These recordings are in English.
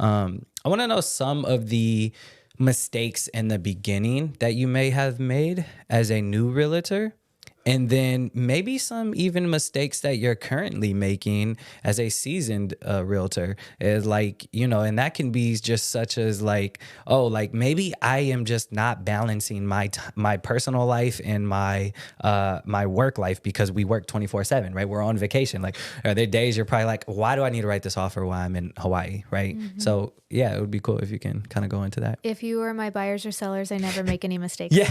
I want to know some of the mistakes in the beginning that you may have made as a new realtor. And then maybe some even mistakes that you're currently making as a seasoned realtor is like, and that can be just such as like, oh, like maybe I am just not balancing my personal life and my work life because we work 24/7, right? We're on vacation. Like, are there days you're probably like, why do I need to write this offer while I'm in Hawaii, right? So yeah, it would be cool if you can kind of go into that. If you are my buyers or sellers, I never make any mistakes. Yeah.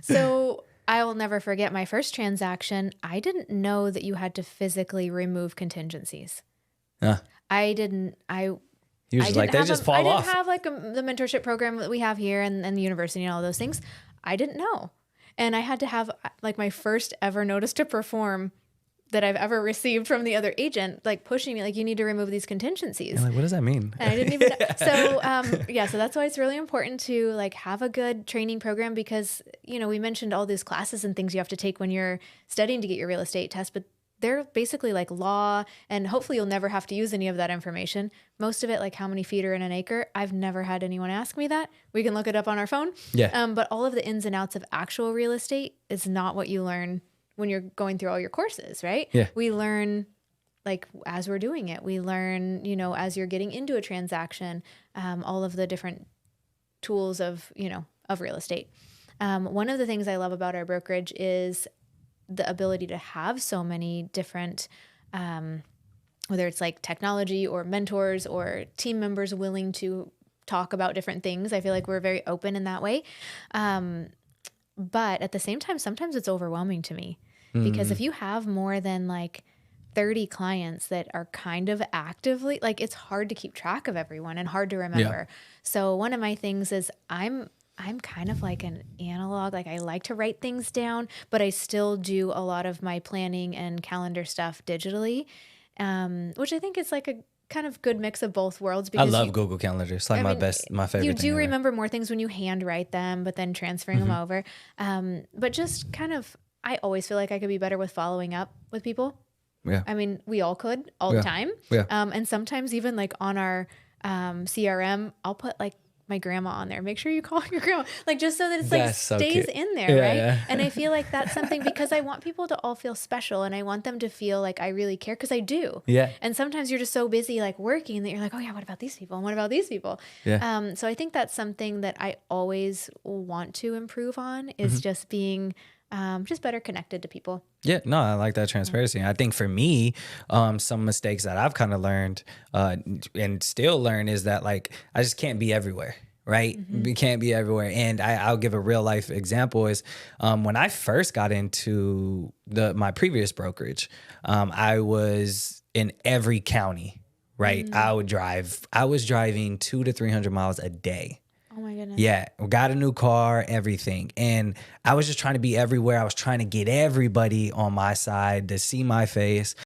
So I will never forget my first transaction. I didn't know that you had to physically remove contingencies. I didn't. He was like, they just fall off. I didn't have like the mentorship program that we have here and the university and all those things. I didn't know. And I had to have like my first ever notice to perform that I've ever received from the other agent, like pushing me, like, you need to remove these contingencies. You're like, what does that mean? And I didn't even know. So, so that's why it's really important to like have a good training program because, we mentioned all these classes and things you have to take when you're studying to get your real estate test, but they're basically like law, and hopefully you'll never have to use any of that information. Most of it, like how many feet are in an acre, I've never had anyone ask me that. We can look it up on our phone. Yeah. But all of the ins and outs of actual real estate is not what you learn when you're going through all your courses, right? Yeah. We learn like as we're doing it, we learn, as you're getting into a transaction, all of the different tools of real estate. One of the things I love about our brokerage is the ability to have so many different, whether it's like technology or mentors or team members willing to talk about different things. I feel like we're very open in that way. But at the same time, sometimes it's overwhelming to me because if you have more than like 30 clients that are kind of actively, like it's hard to keep track of everyone and hard to remember. Yeah. So one of my things is I'm kind of like an analog, like I like to write things down, but I still do a lot of my planning and calendar stuff digitally, which I think is like a kind of good mix of both worlds. Because I love Google Calendar. It's like my favorite. You thing do ever. Remember more things when you handwrite them, but then transferring them over. But just kind of, I always feel like I could be better with following up with people. Yeah. I mean, we all could all the time. Yeah. And sometimes even like on our CRM, I'll put like my grandma on there. Make sure you call your grandma, like just so that it's like stays in there, right? Yeah. And I feel like that's something because I want people to all feel special and I want them to feel like I really care because I do. Yeah. And sometimes you're just so busy like working that you're like, oh yeah, what about these people? And what about these people? Yeah. So I think that's something that I always want to improve on is just being just better connected to people. Yeah, no, I like that transparency. I think for me, some mistakes that I've kind of learned and still learn is that like I just can't be everywhere, right? We can't be everywhere. And I'll give a real life example is when I first got into my previous brokerage, I was in every county, right? I was driving 200 to 300 miles a day. Oh my goodness. Yeah. Got a new car, everything. And I was just trying to be everywhere. I was trying to get everybody on my side to see my face.